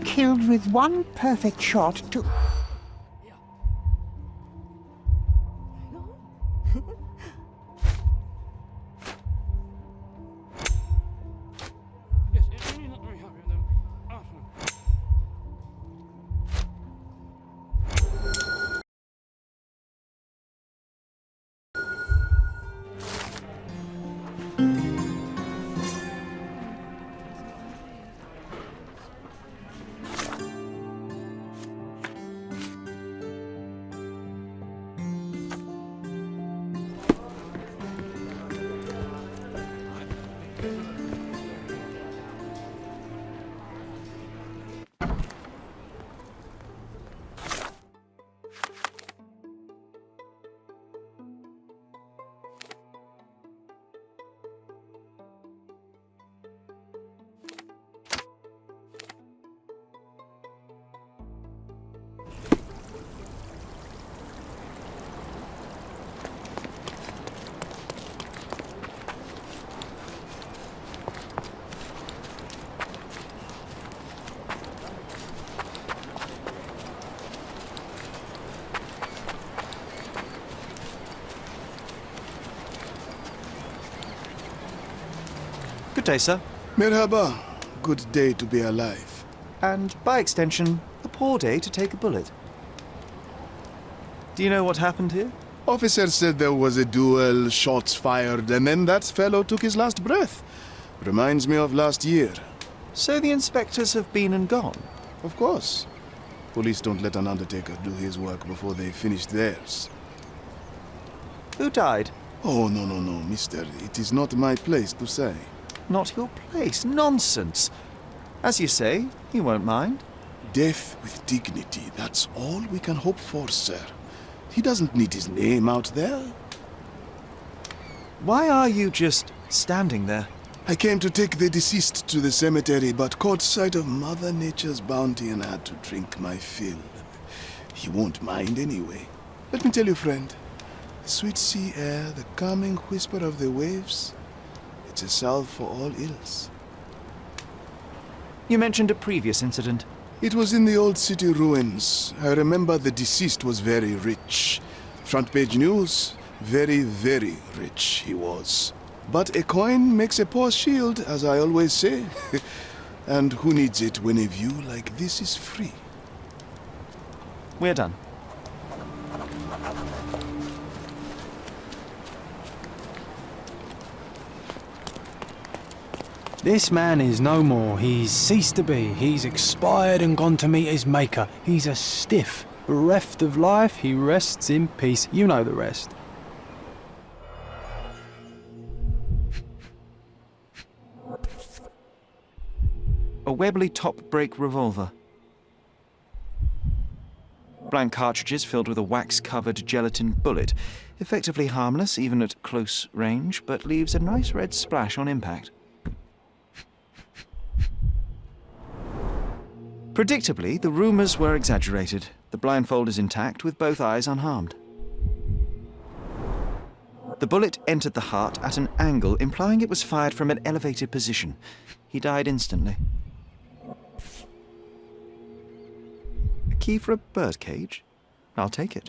Killed with one perfect shot to... Good day, sir. Merhaba. Good day to be alive. And, by extension, a poor day to take a bullet. Do you know what happened here? Officer said there was a duel, shots fired, and then that fellow took his last breath. Reminds me of last year. So the inspectors have been and gone? Of course. Police don't let an undertaker do his work before they've finished theirs. Who died? Oh, no, mister. It is not my place to say. Not your place. Nonsense. As you say, he won't mind. Death with dignity, that's all we can hope for, sir. He doesn't need his name out there. Why are you just standing there? I came to take the deceased to the cemetery, but caught sight of Mother Nature's bounty and had to drink my fill. He won't mind anyway. Let me tell you, friend, the sweet sea air, the calming whisper of the waves, it's a salve for all ills. You mentioned a previous incident. It was in the old city ruins. I remember the deceased was very rich. Front page news, very, very rich he was. But a coin makes a poor shield, as I always say. And who needs it when a view like this is free? We're done. This man is no more. He's ceased to be. He's expired and gone to meet his maker. He's a stiff. Bereft of life, he rests in peace. You know the rest. A Webley top-break revolver. Blank cartridges filled with a wax-covered gelatin bullet. Effectively harmless, even at close range, but leaves a nice red splash on impact. Predictably, the rumours were exaggerated. The blindfold is intact, with both eyes unharmed. The bullet entered the heart at an angle, implying it was fired from an elevated position. He died instantly. A key for a birdcage? I'll take it.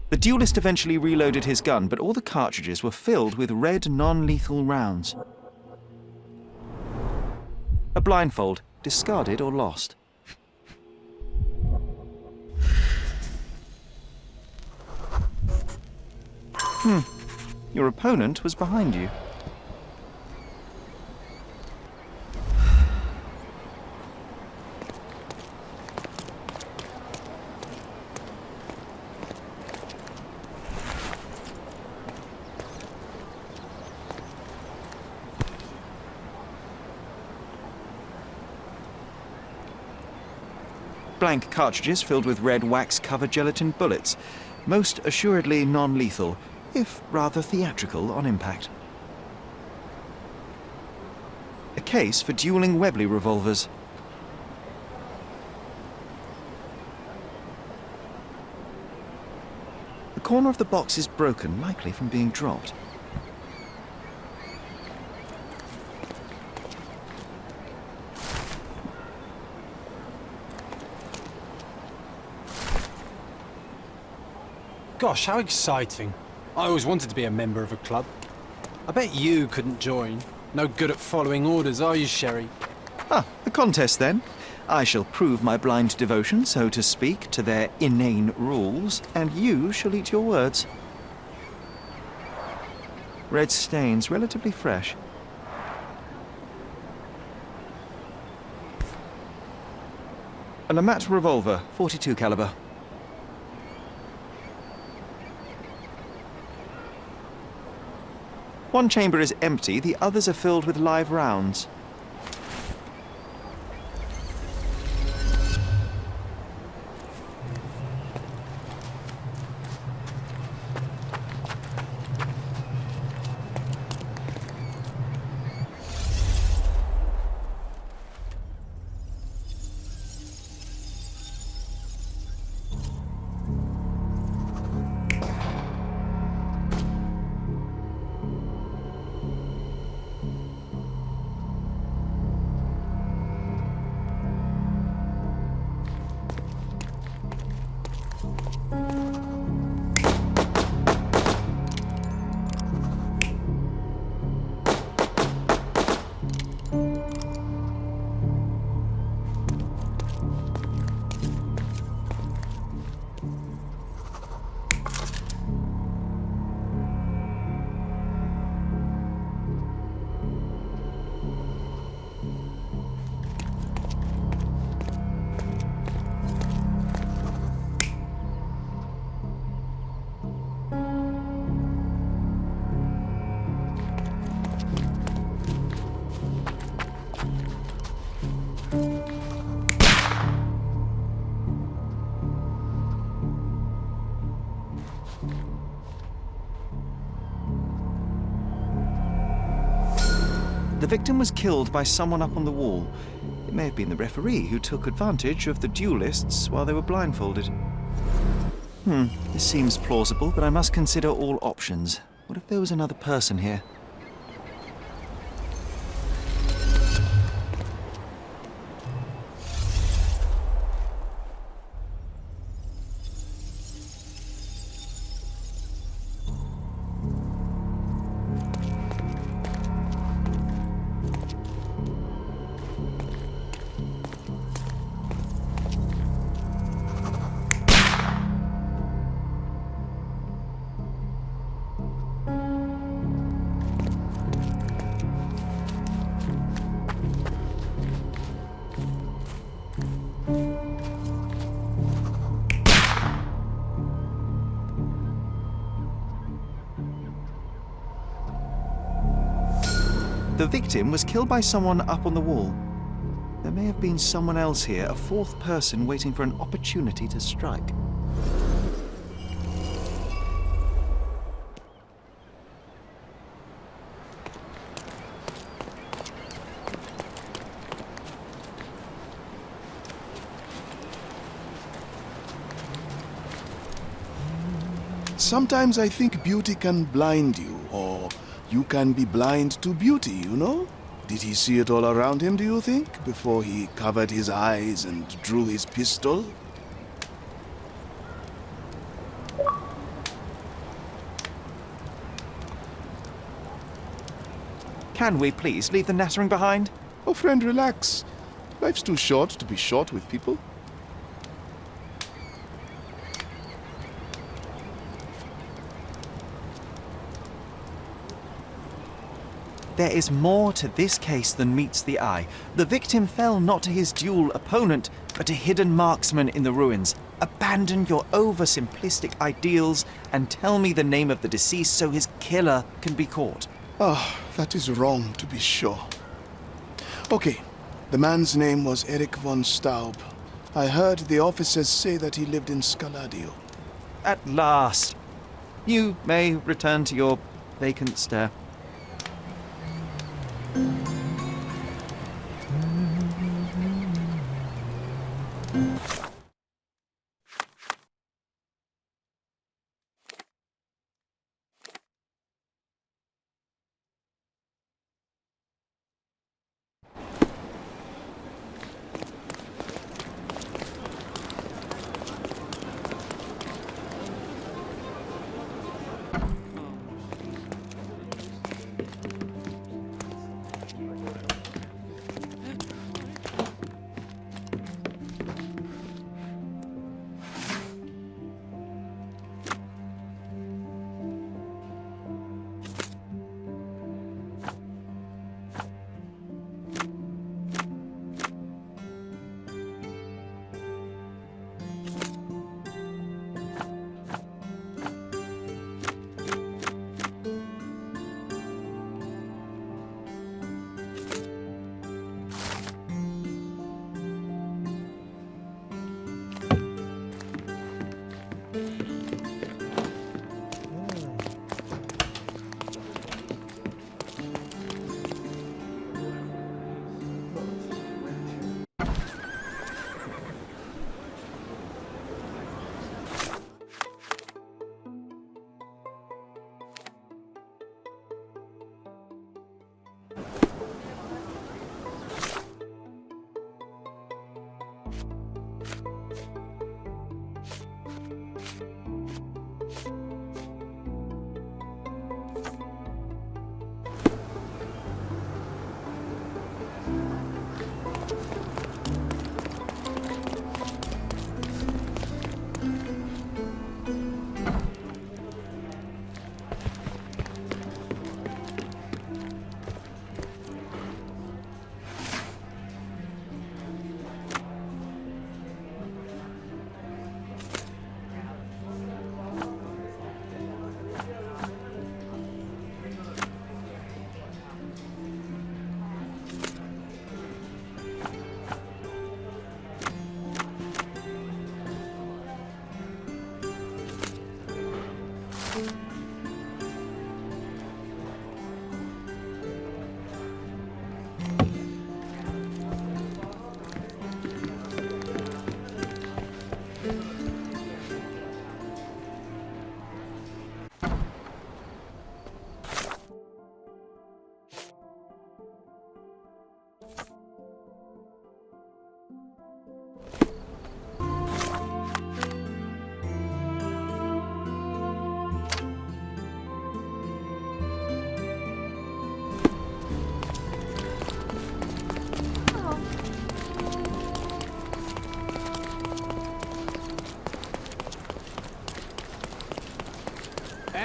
The duelist eventually reloaded his gun, but all the cartridges were filled with red non-lethal rounds. A blindfold, discarded or lost. Your opponent was behind you. Blank cartridges filled with red wax-covered gelatin bullets. Most assuredly non-lethal, if rather theatrical on impact. A case for dueling Webley revolvers. The corner of the box is broken, likely from being dropped. Gosh, how exciting. I always wanted to be a member of a club. I bet you couldn't join. No good at following orders, are you, Sherry? Ah, a contest then. I shall prove my blind devotion, so to speak, to their inane rules, and you shall eat your words. Red stains, relatively fresh. A Lamat revolver, .42 caliber. One chamber is empty, the others are filled with live rounds. The victim was killed by someone up on the wall. It may have been the referee who took advantage of the duelists while they were blindfolded. This seems plausible, but I must consider all options. What if there was another person here? The victim was killed by someone up on the wall. There may have been someone else here, a fourth person waiting for an opportunity to strike. Sometimes I think beauty can blind you, or you can be blind to beauty, you know? Did he see it all around him, do you think, before he covered his eyes and drew his pistol? Can we please leave the nattering behind? Oh, friend, relax. Life's too short to be short with people. There is more to this case than meets the eye. The victim fell not to his dual opponent, but to hidden marksmen in the ruins. Abandon your oversimplistic ideals and tell me the name of the deceased so his killer can be caught. Ah, that is wrong, to be sure. Okay, the man's name was Erich von Staub. I heard the officers say that he lived in Scaladio. At last. You may return to your vacant stare.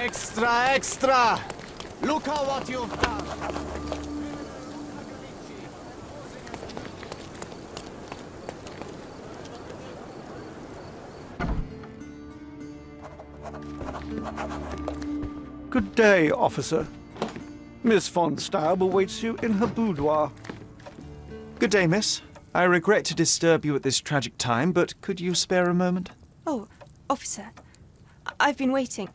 Extra, extra! Look at what you've done! Good day, officer. Miss von Staub awaits you in her boudoir. Good day, miss. I regret to disturb you at this tragic time, but could you spare a moment? Oh, officer, I've been waiting.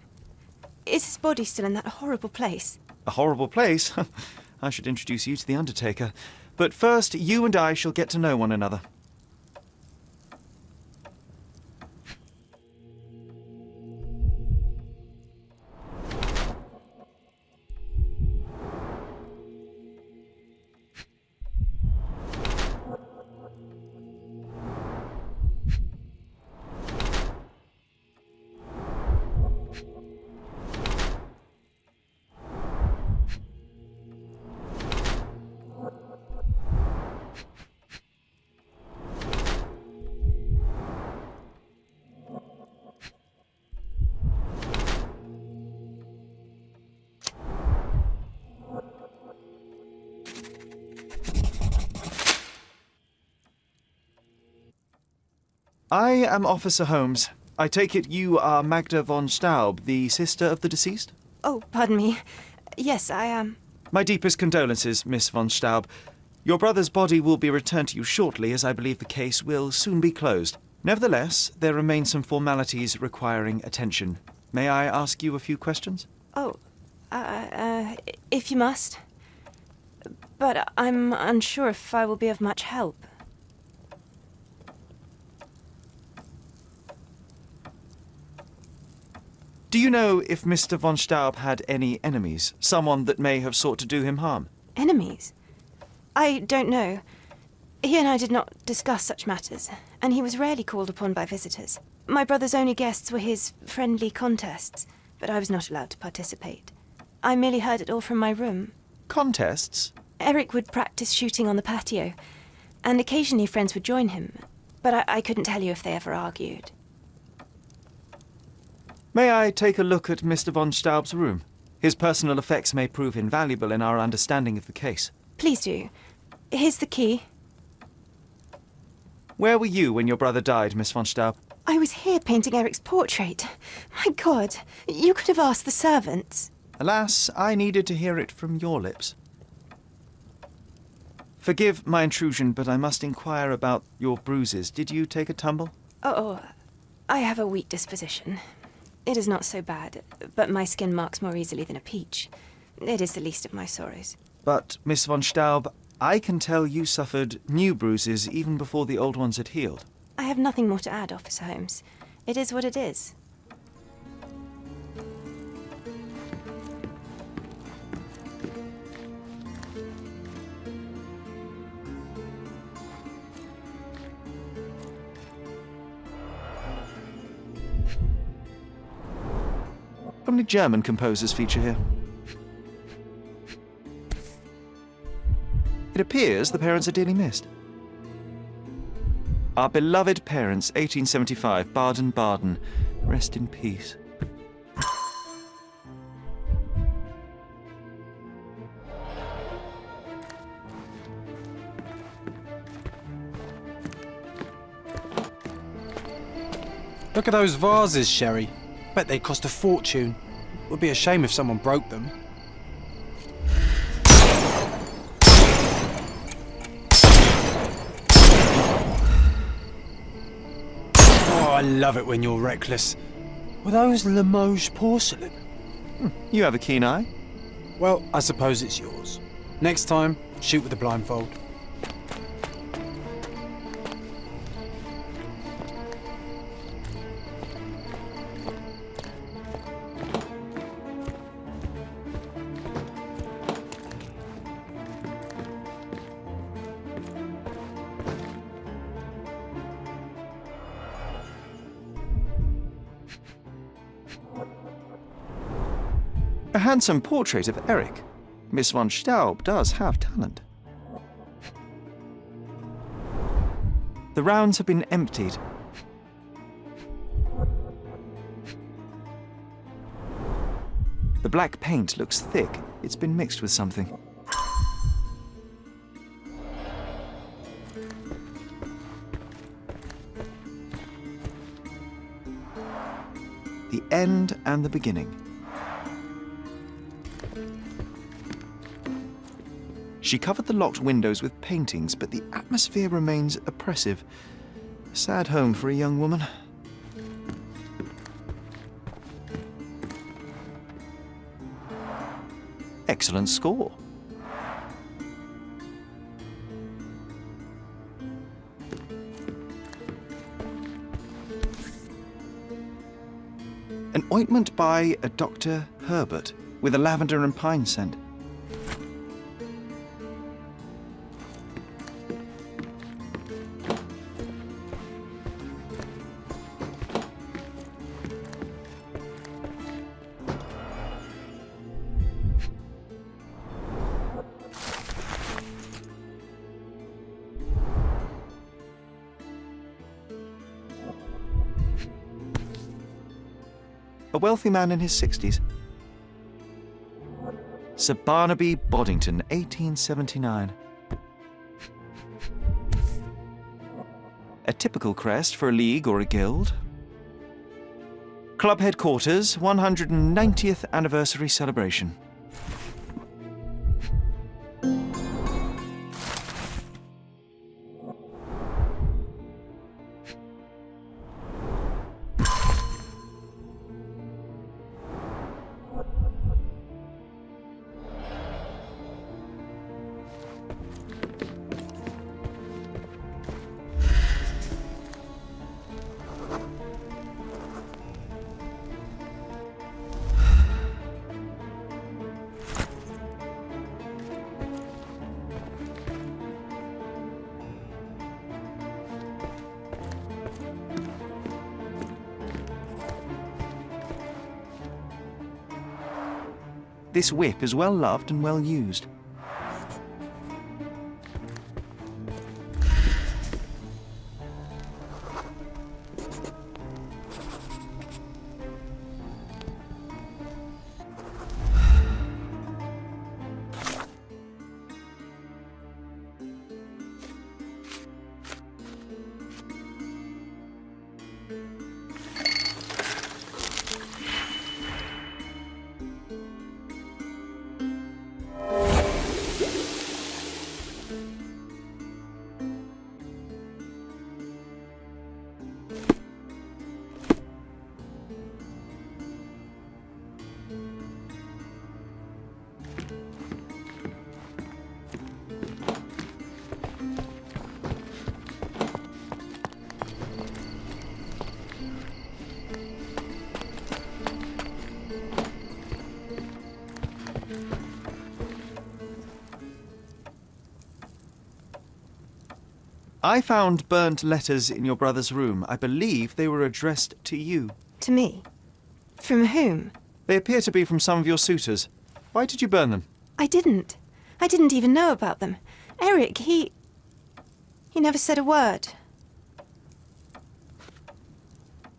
Is his body still in that horrible place? A horrible place? I should introduce you to the Undertaker. But first, you and I shall get to know one another. I am Officer Holmes. I take it you are Magda von Staub, the sister of the deceased? Oh, pardon me. Yes, I am. My deepest condolences, Miss von Staub. Your brother's body will be returned to you shortly, as I believe the case will soon be closed. Nevertheless, there remain some formalities requiring attention. May I ask you a few questions? Oh, if you must. But I'm unsure if I will be of much help. Do you know if Mr. von Staub had any enemies? Someone that may have sought to do him harm? Enemies? I don't know. He and I did not discuss such matters, and he was rarely called upon by visitors. My brother's only guests were his friendly contests, but I was not allowed to participate. I merely heard it all from my room. Contests? Eric would practice shooting on the patio, and occasionally friends would join him, but I couldn't tell you if they ever argued. May I take a look at Mr. von Staub's room? His personal effects may prove invaluable in our understanding of the case. Please do. Here's the key. Where were you when your brother died, Miss von Staub? I was here painting Eric's portrait. My God, you could have asked the servants. Alas, I needed to hear it from your lips. Forgive my intrusion, but I must inquire about your bruises. Did you take a tumble? Oh, I have a weak disposition. It is not so bad, but my skin marks more easily than a peach. It is the least of my sorrows. But, Miss von Staub, I can tell you suffered new bruises even before the old ones had healed. I have nothing more to add, Officer Holmes. It is what it is. How many German composers feature here? It appears the parents are dearly missed. Our beloved parents, 1875, Baden-Baden. Rest in peace. Look at those vases, Sherry. Bet they cost a fortune. Would be a shame if someone broke them. Oh, I love it when you're reckless. Were those Limoges porcelain? You have a keen eye. Well, I suppose it's yours. Next time, shoot with a blindfold. A handsome portrait of Eric. Miss von Staub does have talent. The rounds have been emptied. The black paint looks thick. It's been mixed with something. The end and the beginning. She covered the locked windows with paintings, but the atmosphere remains oppressive. A sad home for a young woman. Excellent score. An ointment by a Dr. Herbert with a lavender and pine scent. A wealthy man in his 60s. Sir Barnaby Boddington, 1879. A typical crest for a league or a guild. Club headquarters, 190th anniversary celebration. This whip is well loved and well used. I found burnt letters in your brother's room. I believe they were addressed to you. To me? From whom? They appear to be from some of your suitors. Why did you burn them? I didn't. I didn't even know about them. Eric, he never said a word.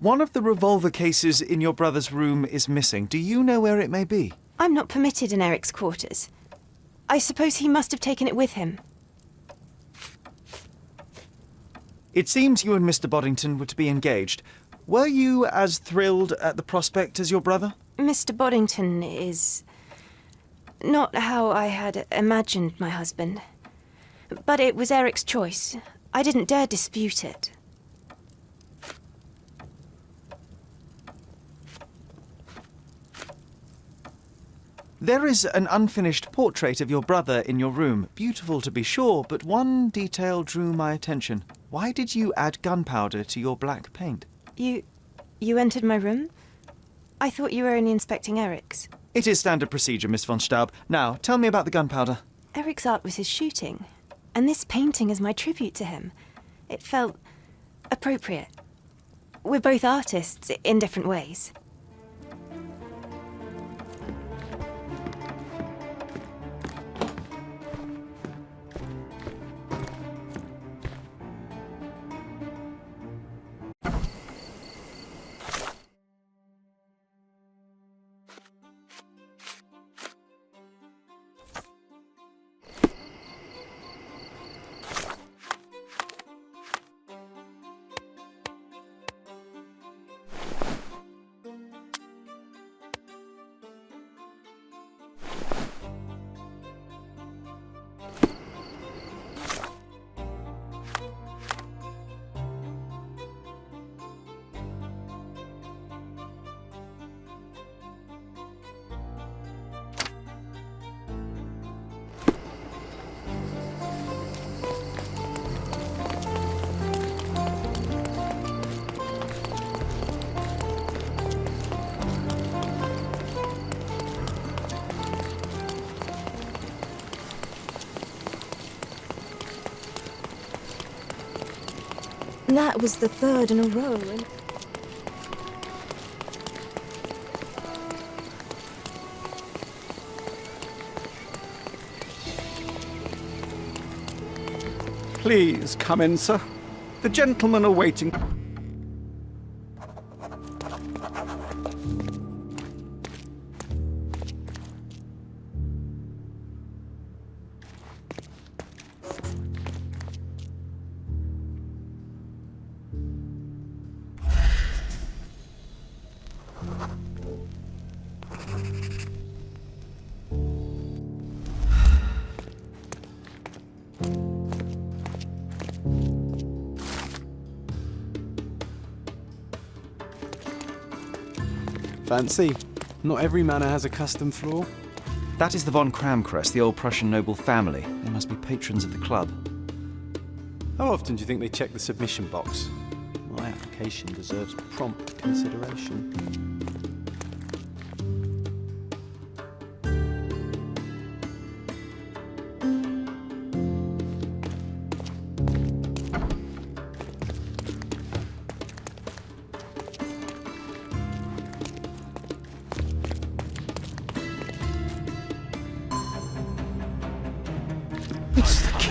One of the revolver cases in your brother's room is missing. Do you know where it may be? I'm not permitted in Eric's quarters. I suppose he must have taken it with him. It seems you and Mr. Boddington were to be engaged. Were you as thrilled at the prospect as your brother? Mr. Boddington is not how I had imagined my husband. But it was Eric's choice. I didn't dare dispute it. There is an unfinished portrait of your brother in your room. Beautiful to be sure, but one detail drew my attention. Why did you add gunpowder to your black paint? You entered my room? I thought you were only inspecting Eric's. It is standard procedure, Miss von Staub. Now, tell me about the gunpowder. Eric's art was his shooting, and this painting is my tribute to him. It felt appropriate. We're both artists in different ways. That was the third in a row. Please come in, sir. The gentlemen are waiting. Fancy. Not every manor has a custom floor. That is the von Kramkress, the old Prussian noble family. They must be patrons of the club. How often do you think they check the submission box? My application deserves prompt consideration.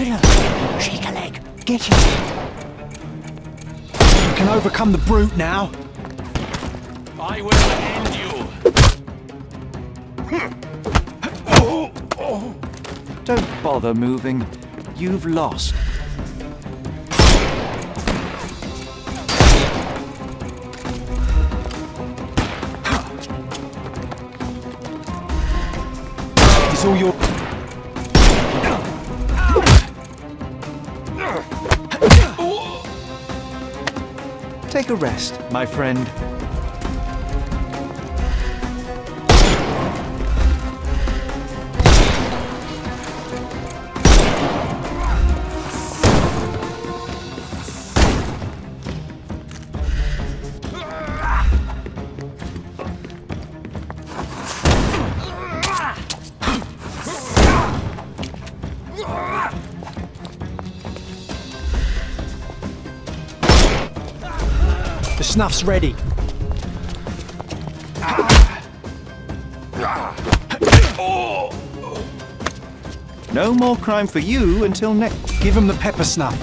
her. Shake a leg. Get her. We can overcome the brute now. I will end you. Don't bother moving. You've lost. It's all your... Take a rest, my friend. The snuff's ready. No more crime for you until next. Give him the pepper snuff.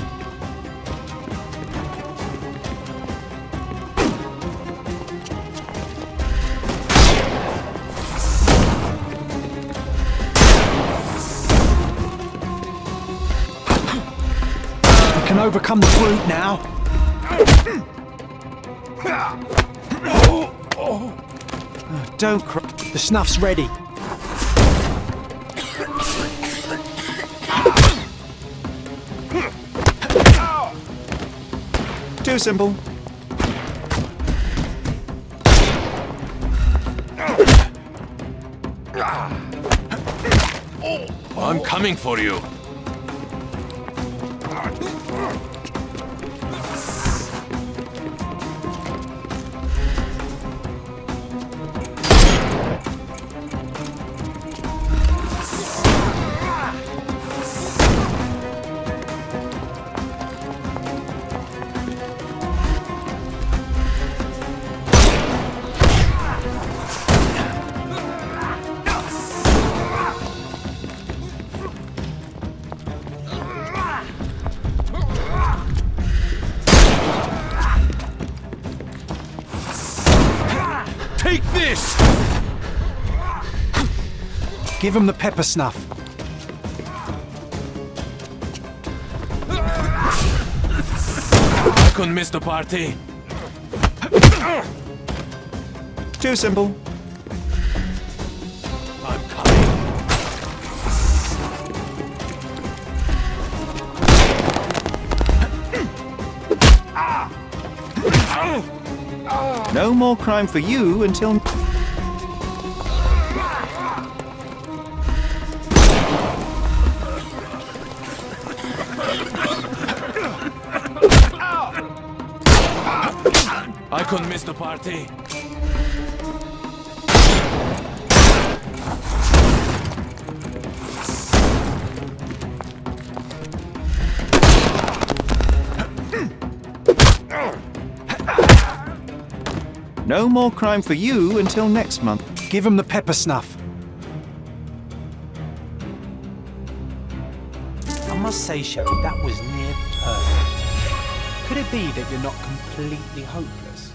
We can overcome the brute now. Don't cry. The snuff's ready. Too simple. I'm coming for you. Take this! Give him the pepper snuff. I couldn't miss the party. Too simple. I'm coming. No more crime for you until... I couldn't miss the party. No more crime for you until next month. Give him the pepper snuff. I must say, Sheriff, that was near perfect. Could it be that you're not completely hopeless?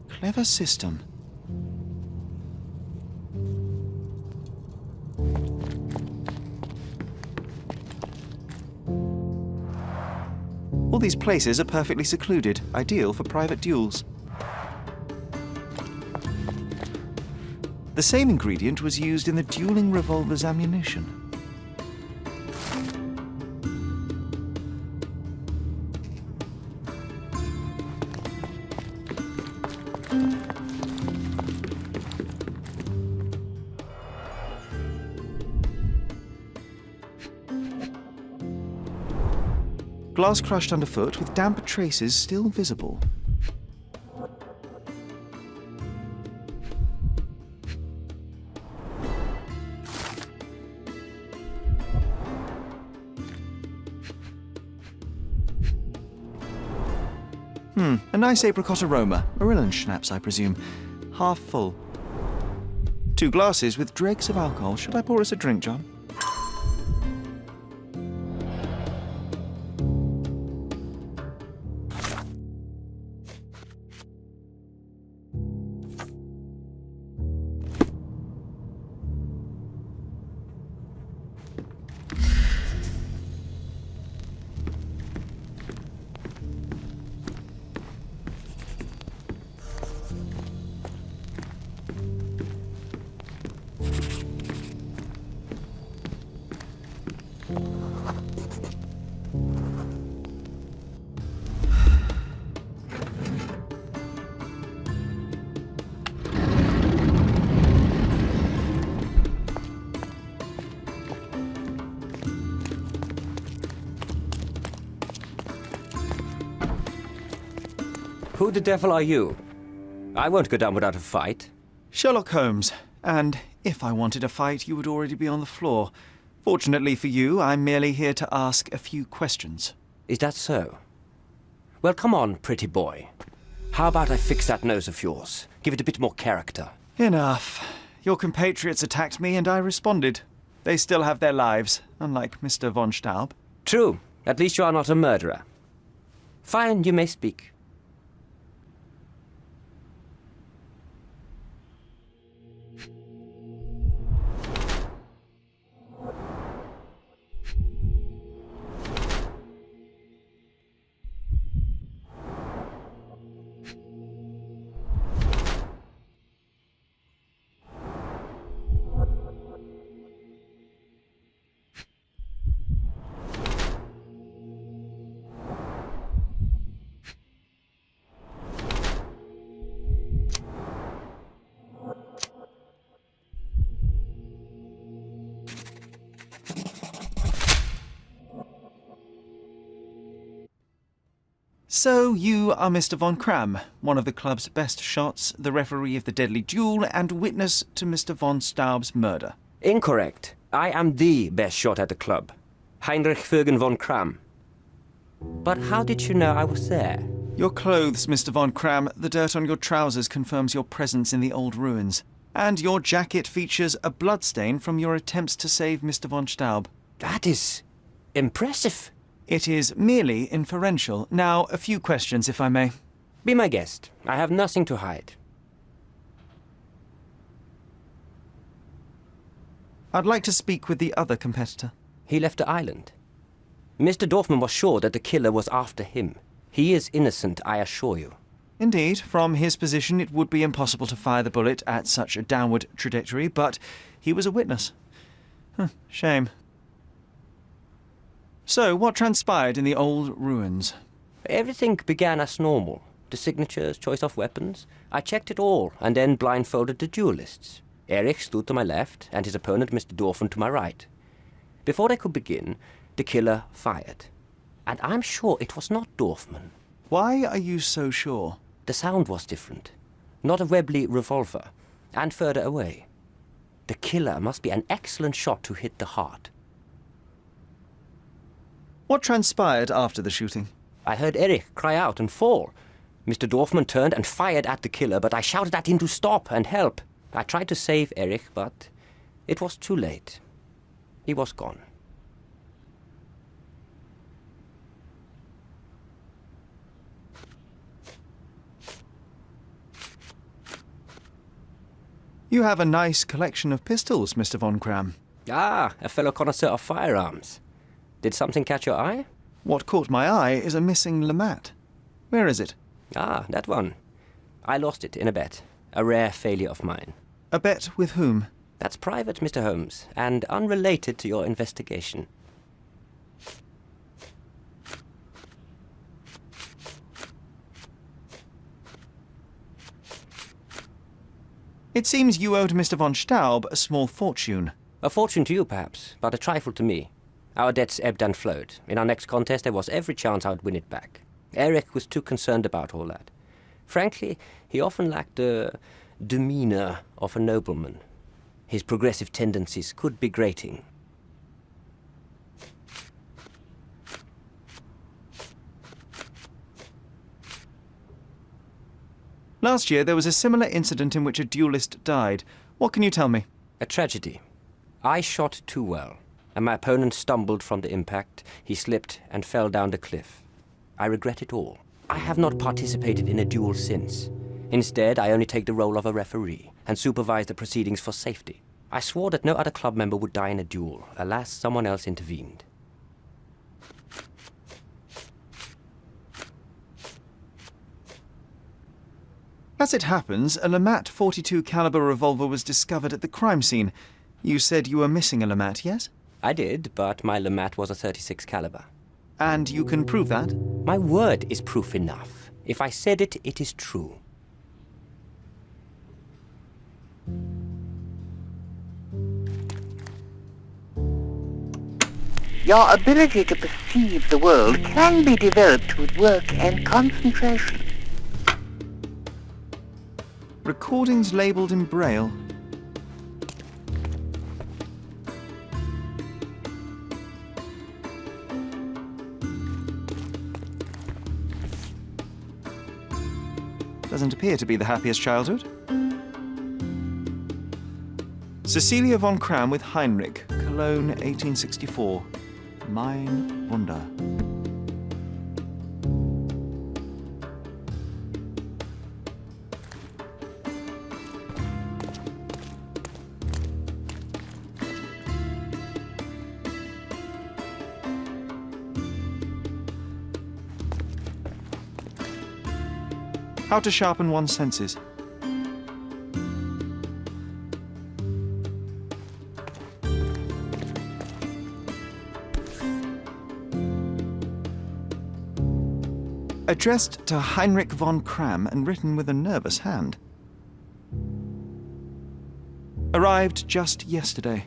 Clever system. All these places are perfectly secluded, ideal for private duels. The same ingredient was used in the dueling revolver's ammunition. Glass crushed underfoot with damp traces still visible. A nice apricot aroma. Marillen schnapps, I presume. Half full. 2 glasses with dregs of alcohol. Should I pour us a drink, John? Who the devil are you? I won't go down without a fight. Sherlock Holmes. And if I wanted a fight, you would already be on the floor. Fortunately for you, I'm merely here to ask a few questions. Is that so? Well, come on, pretty boy. How about I fix that nose of yours? Give it a bit more character. Enough. Your compatriots attacked me and I responded. They still have their lives, unlike Mr. von Staub. True. At least you are not a murderer. Fine, you may speak. So you are Mr. von Kram, one of the club's best shots, the referee of the deadly duel, and witness to Mr. von Staub's murder. Incorrect. I am the best shot at the club. Heinrich Vögen von Kram. But how did you know I was there? Your clothes, Mr. von Kram, the dirt on your trousers confirms your presence in the old ruins. And your jacket features a bloodstain from your attempts to save Mr. von Staub. That is impressive. It is merely inferential. Now, a few questions, if I may. Be my guest. I have nothing to hide. I'd like to speak with the other competitor. He left the island. Mr. Dorfman was sure that the killer was after him. He is innocent, I assure you. Indeed, from his position it would be impossible to fire the bullet at such a downward trajectory, but he was a witness. Shame. So, what transpired in the old ruins? Everything began as normal. The signatures, choice of weapons. I checked it all, and then blindfolded the duelists. Erich stood to my left, and his opponent, Mr. Dorfman, to my right. Before they could begin, the killer fired. And I'm sure it was not Dorfman. Why are you so sure? The sound was different. Not a Webley revolver, and further away. The killer must be an excellent shot to hit the heart. What transpired after the shooting? I heard Erich cry out and fall. Mr. Dorfman turned and fired at the killer, but I shouted at him to stop and help. I tried to save Erich, but it was too late. He was gone. You have a nice collection of pistols, Mr. von Kram. Ah, a fellow connoisseur of firearms. Did something catch your eye? What caught my eye is a missing Lamate. Where is it? Ah, that one. I lost it in a bet. A rare failure of mine. A bet with whom? That's private, Mr. Holmes, and unrelated to your investigation. It seems you owed Mr. von Staub a small fortune. A fortune to you, perhaps, but a trifle to me. Our debts ebbed and flowed. In our next contest, there was every chance I would win it back. Erich was too concerned about all that. Frankly, he often lacked the demeanor of a nobleman. His progressive tendencies could be grating. Last year, there was a similar incident in which a duelist died. What can you tell me? A tragedy. I shot too well, and my opponent stumbled from the impact. He slipped and fell down the cliff. I regret it all. I have not participated in a duel since. Instead, I only take the role of a referee and supervise the proceedings for safety. I swore that no other club member would die in a duel. Alas, someone else intervened. As it happens, a Lamat .42 caliber revolver was discovered at the crime scene. You said you were missing a Lamat, yes? I did, but my Lamat was a .36 caliber. And you can prove that? My word is proof enough. If I said it, it is true. Your ability to perceive the world can be developed with work and concentration. Recordings labelled in Braille. Doesn't appear to be the happiest childhood. Cecilia von Kram with Heinrich, Cologne, 1864. Mein Wunder. How to sharpen one's senses. Addressed to Heinrich von Kram and written with a nervous hand. Arrived just yesterday.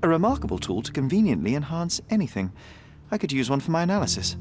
A remarkable tool to conveniently enhance anything. I could use one for my analysis.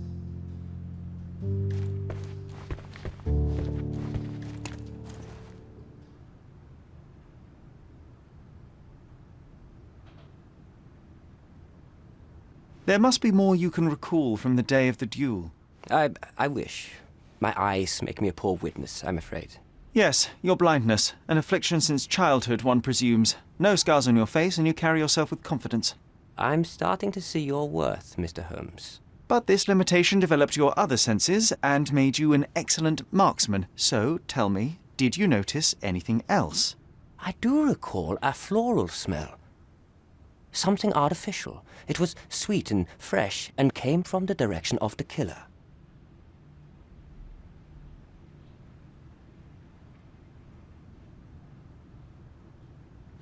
There must be more you can recall from the day of the duel. I wish. My eyes make me a poor witness, I'm afraid. Yes, your blindness. An affliction since childhood, one presumes. No scars on your face, and you carry yourself with confidence. I'm starting to see your worth, Mr. Holmes. But this limitation developed your other senses and made you an excellent marksman. So, tell me, did you notice anything else? I do recall a floral smell. Something artificial. It was sweet and fresh and came from the direction of the killer.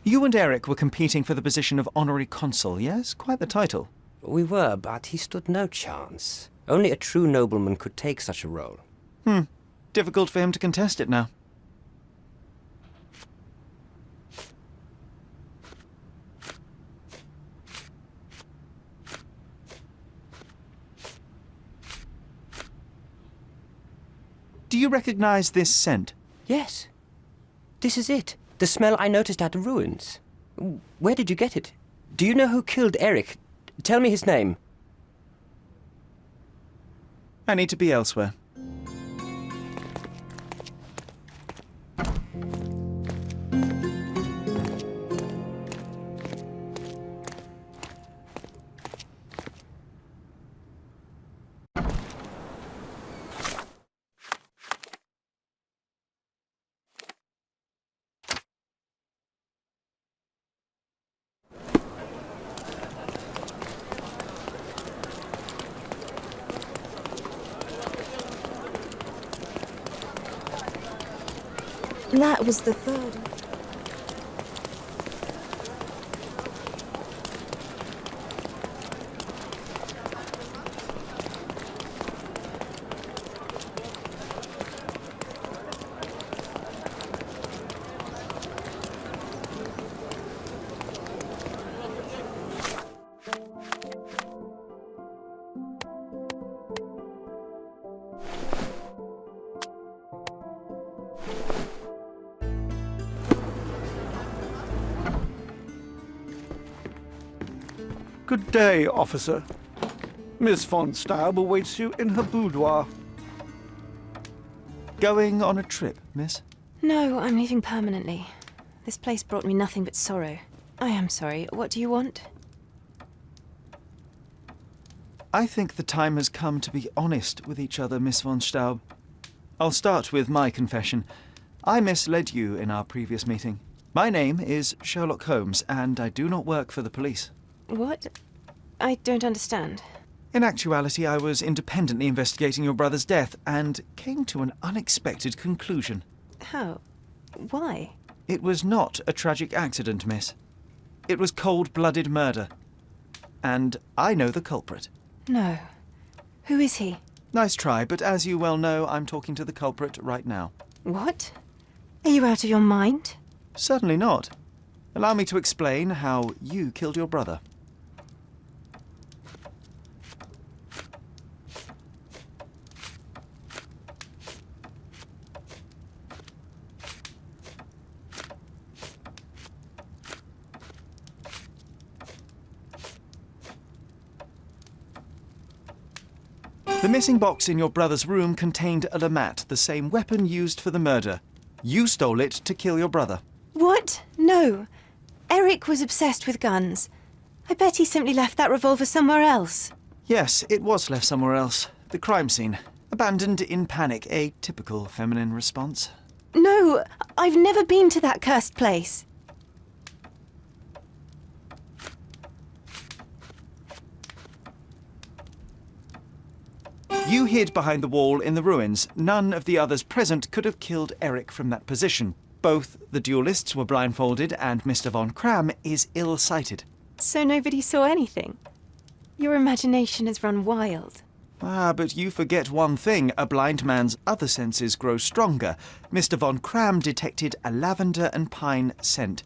You and Eric were competing for the position of honorary consul, yes? Quite the title. We were, but he stood no chance. Only a true nobleman could take such a role. Difficult for him to contest it now. Do you recognize this scent? Yes. This is it. The smell I noticed at the ruins. Where did you get it? Do you know who killed Eric? Tell me his name. I need to be elsewhere. That was the third. Good day, officer. Miss von Staub awaits you in her boudoir. Going on a trip, miss? No, I'm leaving permanently. This place brought me nothing but sorrow. I am sorry. What do you want? I think the time has come to be honest with each other, Miss von Staub. I'll start with my confession. I misled you in our previous meeting. My name is Sherlock Holmes, and I do not work for the police. What? I don't understand. In actuality, I was independently investigating your brother's death and came to an unexpected conclusion. How? Why? It was not a tragic accident, miss. It was cold-blooded murder. And I know the culprit. No. Who is he? Nice try, but as you well know, I'm talking to the culprit right now. What? Are you out of your mind? Certainly not. Allow me to explain how you killed your brother. The missing box in your brother's room contained a lamat, the same weapon used for the murder. You stole it to kill your brother. What? No. Eric was obsessed with guns. I bet he simply left that revolver somewhere else. Yes, it was left somewhere else. The crime scene. Abandoned in panic, a typical feminine response. No, I've never been to that cursed place. You hid behind the wall in the ruins. None of the others present could have killed Eric from that position. Both the duelists were blindfolded, and Mr. von Kram is ill-sighted. So nobody saw anything? Your imagination has run wild. Ah, but you forget one thing. A blind man's other senses grow stronger. Mr. von Kram detected a lavender and pine scent.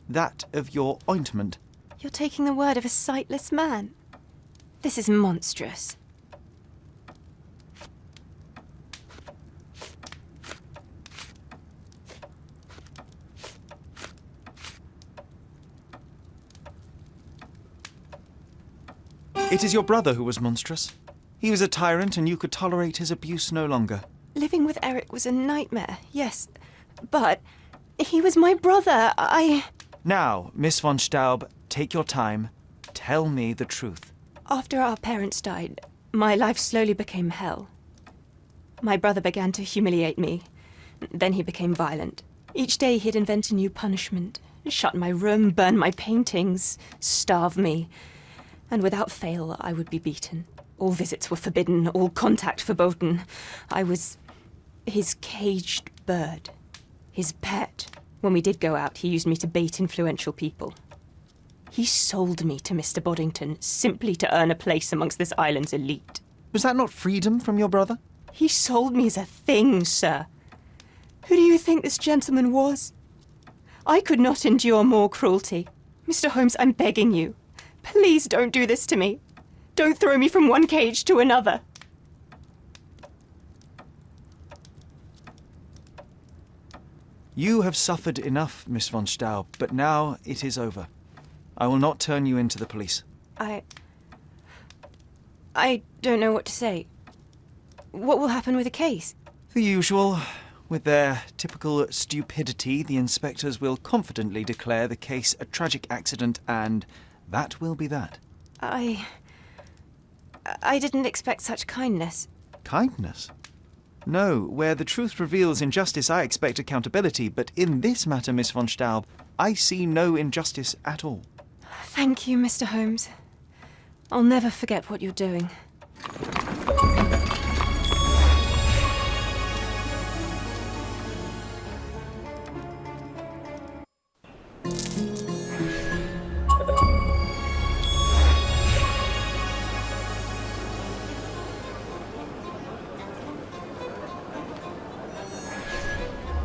That of your ointment. You're taking the word of a sightless man. This is monstrous. It is your brother who was monstrous. He was a tyrant, and you could tolerate his abuse no longer. Living with Eric was a nightmare, yes. But he was my brother. Now, Miss von Staub, take your time. Tell me the truth. After our parents died, my life slowly became hell. My brother began to humiliate me. Then he became violent. Each day he'd invent a new punishment. Shut my room, burn my paintings, starve me. And without fail, I would be beaten. All visits were forbidden, all contact verboten. I was his caged bird, his pet. When we did go out, he used me to bait influential people. He sold me to Mr. Boddington simply to earn a place amongst this island's elite. Was that not freedom from your brother? He sold me as a thing, sir. Who do you think this gentleman was? I could not endure more cruelty. Mr. Holmes, I'm begging you. Please don't do this to me. Don't throw me from one cage to another. You have suffered enough, Miss von Staub, but now it is over. I will not turn you into the police. I don't know what to say. What will happen with the case? The usual. With their typical stupidity, the inspectors will confidently declare the case a tragic accident, and that will be that. I didn't expect such kindness. Kindness? No, where the truth reveals injustice, I expect accountability, but in this matter, Miss von Staub, I see no injustice at all. Thank you, Mr. Holmes. I'll never forget what you're doing.